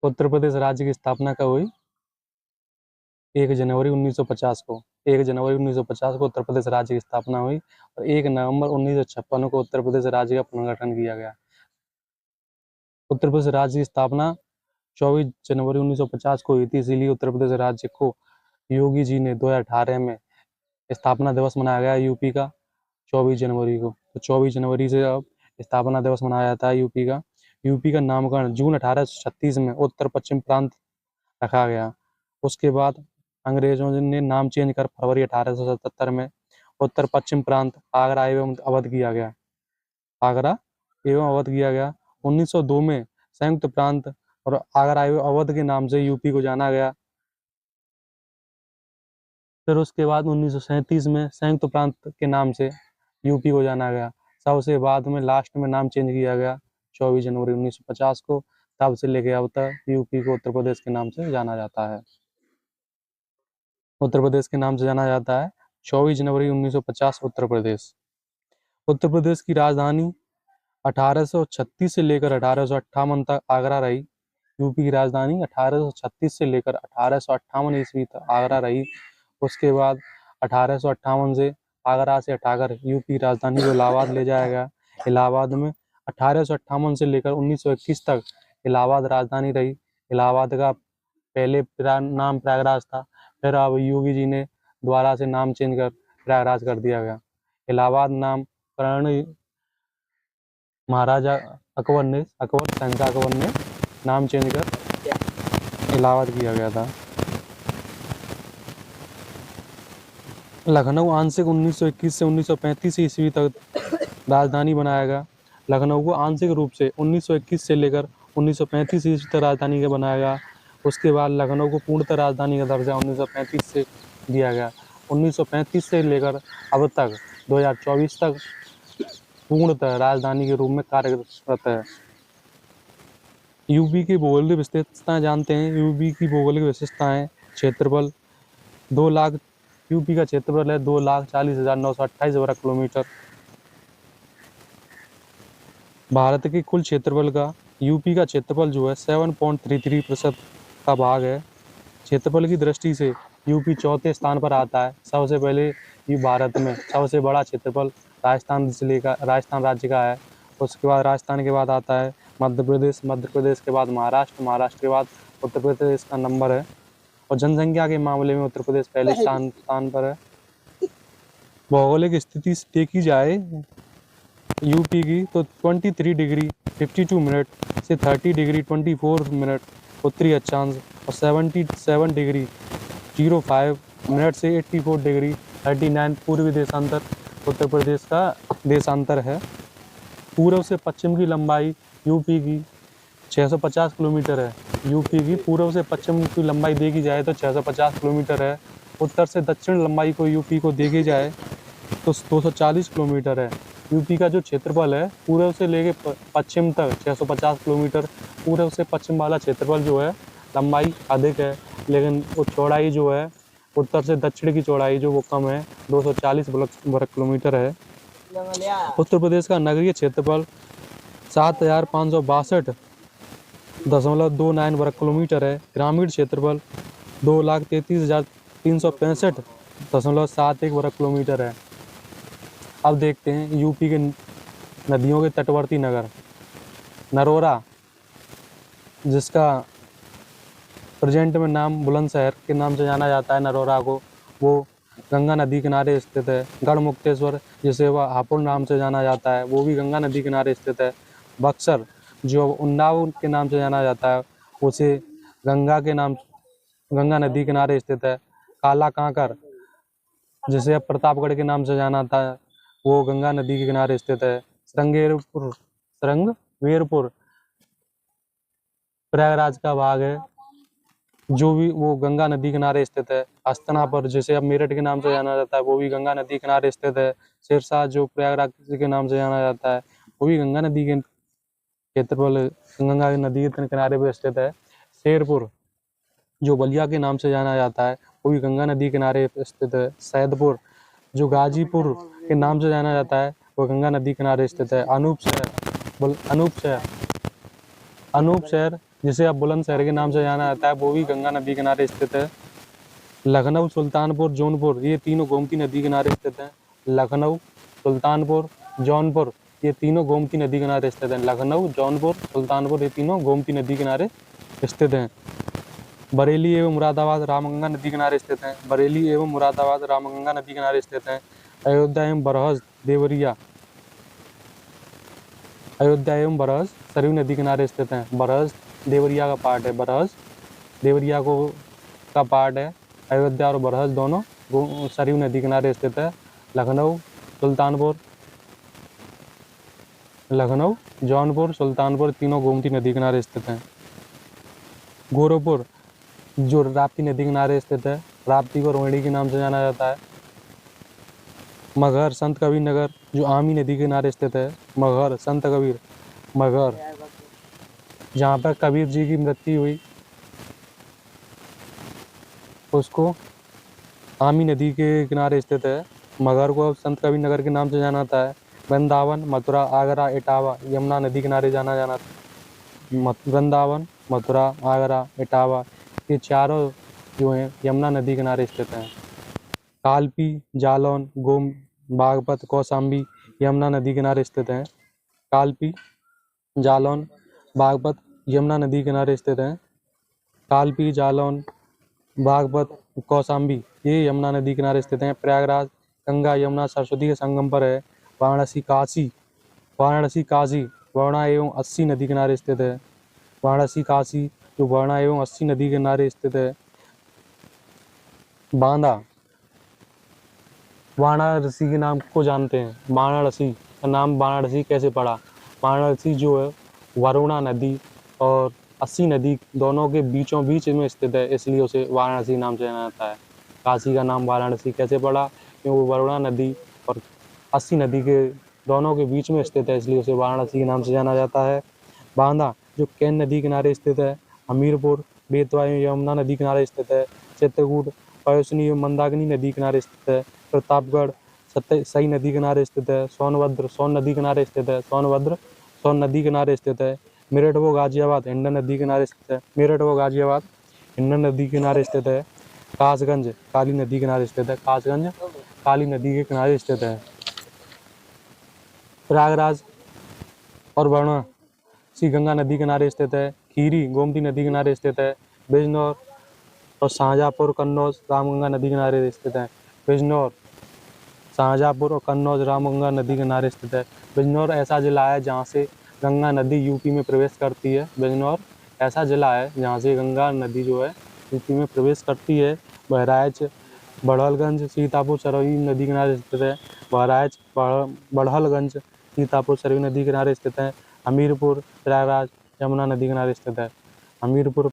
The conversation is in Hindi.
उत्तर प्रदेश राज्य की स्थापना कब हुई? 1 जनवरी 1950 को। 1 जनवरी 1950 को उत्तर प्रदेश राज्य की स्थापना हुई और 1 नवंबर 1956 को उत्तर प्रदेश राज्य का पुनर्गठन किया गया। उत्तर प्रदेश राज्य की स्थापना 24 जनवरी 1950 को हुई थी, इसीलिए उत्तर प्रदेश राज्य को योगी जी ने 2018 में स्थापना दिवस मनाया गया यूपी का 24 जनवरी को। तो 24 जनवरी से अब स्थापना दिवस मनाया जाता है यूपी का। यूपी का नामकरण जून 1836 में उत्तर पश्चिम प्रांत रखा गया। उसके बाद अंग्रेजों ने नाम चेंज कर फरवरी 1877 में उत्तर पश्चिम प्रांत आगरा एवं अवध किया गया। आगरा एवं अवध किया गया। 1902 में संयुक्त प्रांत और आगरा एवं अवध के नाम से यूपी को जाना गया। फिर उसके बाद 1937 में संयुक्त प्रांत के नाम से यूपी को जाना गया। सबसे बाद में लास्ट में नाम चेंज किया गया 24 जनवरी 1950 को। तब से लेके अब तक यूपी को उत्तर प्रदेश के नाम से जाना जाता है। उत्तर प्रदेश के नाम से जाना जाता है 24 जनवरी 1950 उत्तर प्रदेश। उत्तर प्रदेश की राजधानी 1836 से लेकर 1858 तक आगरा रही। यूपी की राजधानी 1836 से लेकर 1858 ईस्वी तक आगरा रही। उसके बाद 1858 से आगरा से हटाकर यूपी की राजधानी को इलाहाबाद ले जाया गया। इलाहाबाद में 1858 से लेकर 1921 तक इलाहाबाद राजधानी रही। इलाहाबाद का पहले नाम प्रयागराज था, फिर अब योगी जी ने द्वारा से नाम चेंज कर प्रयागराज कर दिया गया। इलाहाबाद नाम करण महाराजा शहंशाह अकबर ने नाम चेंज कर इलाहाबाद किया गया था। लखनऊ आंशिक 1921 से 1935 ईस्वी तक राजधानी बनाया गया। लखनऊ को आंशिक रूप से 1921 से लेकर 1935 ईस्वी तक राजधानी का बनाया गया। उसके बाद लखनऊ को पूर्णतः राजधानी का दर्जा 1935 से दिया गया। 1935 से लेकर अब तक 2024 तक पूर्णतः राजधानी के रूप में कार्यरत है। यूपी की भौगोलिक विशेषताएं जानते हैं। यूपी की भौगोलिक विशेषताएं क्षेत्रफल 2 लाख यूपी का क्षेत्रफल है 2,40,928 वर्ग किलोमीटर। भारत के कुल क्षेत्रफल का यूपी का क्षेत्रफल जो है 7.33% का भाग है। क्षेत्रफल की दृष्टि से यूपी चौथे स्थान पर आता है। सबसे पहले ये भारत में सबसे बड़ा क्षेत्रफल राजस्थान राज्य का है। उसके बाद राजस्थान के बाद आता है मध्य प्रदेश के बाद महाराष्ट्र के बाद उत्तर प्रदेश का नंबर है। और जनसंख्या के मामले में उत्तर प्रदेश पहले स्थान पर है। भौगोलिक स्थिति देखी जाए यूपी की तो 23 डिग्री 52 मिनट से 30 डिग्री 24 मिनट उत्तरी अक्षांश और 77 डिग्री 05 मिनट से 84 डिग्री 39 पूर्वी देशांतर उत्तर प्रदेश का देशांतर है। पूर्व से पश्चिम की लंबाई यूपी की 650 किलोमीटर है। यूपी की पूर्व से पश्चिम की लंबाई देखी जाए तो 650 किलोमीटर है। उत्तर से दक्षिण लंबाई को यूपी को देखी जाए तो 240 किलोमीटर है। यूपी का जो क्षेत्रफल है पूर्व से लेके पश्चिम तक 650 किलोमीटर। पूर्व से पश्चिम वाला क्षेत्रफल जो है लंबाई अधिक है, लेकिन वो चौड़ाई जो है उत्तर से दक्षिण की चौड़ाई जो वो कम है, 240 वर्ग किलोमीटर है। उत्तर प्रदेश का नगरीय क्षेत्रफल 7,562.29 वर्ग किलोमीटर है। ग्रामीण क्षेत्रफल 2,33,365.71 वर्ग किलोमीटर है। अब देखते हैं यूपी के नदियों के तटवर्ती नगर। नरोरा, जिसका प्रेजेंट में नाम बुलंदशहर के नाम से जाना जाता है नरोरा को, वो गंगा नदी किनारे स्थित है। गढ़मुक्तेश्वर, जिसे वह हापुड़ नाम से जाना जाता है, वो भी गंगा नदी किनारे स्थित है। बक्सर, जो उन्नाव के नाम से जाना जाता है, उसे गंगा नदी किनारे स्थित है। काला कांकर, जिसे अब प्रतापगढ़ के नाम से जाना था, वो गंगा नदी के किनारे स्थित है। श्रृंगवेरपुर प्रयागराज का भाग है, जो भी वो गंगा नदी किनारे स्थित है। हस्तिनापुर, जिसे अब मेरठ के नाम से जाना जाता है, वो भी गंगा नदी किनारे स्थित है। सिरसा, जो प्रयागराज के नाम से जाना जाता है, वो भी गंगा नदी के क्षेत्रफल गंगा नदी के किनारे पर स्थित है। शेरपुर, जो बलिया के नाम से जाना जाता है, वो भी गंगा नदी किनारे पर स्थित है। सैदपुर, जो गाजीपुर के नाम से जाना जाता है, वो गंगा नदी किनारे स्थित है। अनूप शहर जिसे अब बुलंदशहर के नाम से जाना जाता है, वो भी गंगा नदी किनारे स्थित है। लखनऊ, सुल्तानपुर, जौनपुर ये तीनों गोमती नदी किनारे स्थित हैं। लखनऊ, सुल्तानपुर, जौनपुर ये तीनों गोमती नदी किनारे स्थित हैं। लखनऊ, जौनपुर, सुल्तानपुर ये तीनों गोमती नदी किनारे स्थित हैं। बरेली एवं मुरादाबाद रामगंगा नदी किनारे स्थित हैं। बरेली एवं मुरादाबाद रामगंगा नदी किनारे स्थित हैं। अयोध्या एवं बरहज देवरिया, अयोध्या एवं बरहज सरयू नदी किनारे स्थित हैं। बरहज देवरिया का पार्ट है, बरहज देवरिया को का पार्ट है। अयोध्या और बरहज दोनों सरयू नदी किनारे स्थित है। लखनऊ, सुल्तानपुर, लखनऊ, जौनपुर, सुल्तानपुर तीनों गोमती नदी किनारे स्थित हैं। गोरखपुर जो राप्ती नदी किनारे स्थित है, राप्ती को रोहिणी के नाम से जाना जाता है। मगहर, संत कबीर नगर जो आमी नदी के किनारे स्थित है। मगहर, संत कबीर मगहर, जहाँ पर कबीर जी की मृत्यु हुई उसको आमी नदी के किनारे स्थित है। मगहर को संत कबीर नगर के नाम से जाना जाता है। वृंदावन, मथुरा, आगरा, इटावा यमुना नदी किनारे जाना वृंदावन, मथुरा, आगरा, इटावा ये चारों जो हैं यमुना नदी किनारे स्थित हैं। कालपी, जालौन, गोम, बागपत, कौशाम्बी यमुना नदी किनारे स्थित हैं। कालपी, जालौन, बागपत यमुना नदी किनारे स्थित हैं। कालपी, जालौन, बागपत, कौशाम्बी ये यमुना नदी किनारे स्थित हैं। प्रयागराज गंगा यमुना सरस्वती के संगम पर है। वाराणसी, काशी वरुणा एवं अस्सी नदी किनारे स्थित है। वाराणसी, काशी जो वरुणा एवं अस्सी नदी किनारे स्थित है। बांदा, वाराणसी के नाम को जानते हैं। वाराणसी का नाम वाराणसी कैसे पड़ा? वाराणसी जो है वरुणा नदी और अस्सी नदी दोनों के बीचों बीच में स्थित है, इसलिए उसे वाराणसी नाम से जाना जाता है। काशी का नाम वाराणसी कैसे पड़ा? क्योंकि वरुणा नदी और अस्सी नदी के दोनों के बीच में स्थित है, इसलिए उसे वाराणसी के नाम से जाना जाता है। बांदा जो केन नदी किनारे स्थित है। हमीरपुर बेतवा यमुना नदी किनारे स्थित है। चित्रकूट पयोसनी एवं मंदाकिनी नदी किनारे स्थित है। प्रतापगढ़ सई नदी किनारे स्थित है। सोनभद्र सोन नदी किनारे स्थित है। सोनभद्र सोन नदी किनारे स्थित है। मेरठ व गाजियाबाद हिंडन नदी किनारे स्थित है। मेरठ व गाजियाबाद हिंडन नदी किनारे स्थित है। कासगंज काली नदी किनारे स्थित है। कासगंज काली नदी के किनारे स्थित है। प्रयागराज और वाराणसी गंगा नदी किनारे स्थित है। खीरी गोमती नदी किनारे स्थित है। बिजनौर और शाहजहाँपुर कन्नौज रामगंगा नदी किनारे स्थित है। बिजनौर, शाहजहाँपुर और कन्नौज रामगंगा नदी किनारे स्थित है। बिजनौर ऐसा जिला है जहाँ से गंगा नदी यूपी में प्रवेश करती है। बिजनौर ऐसा जिला है जहाँ से गंगा नदी जो है यूपी में प्रवेश करती है। बहराइच बड़हलगंज सीतापुर सरयू नदी किनारे स्थित है। बहराइच बड़हलगंज सीतापुर सरयू नदी किनारे स्थित है। हमीरपुर प्रयागराज यमुना नदी किनारे स्थित है। हमीरपुर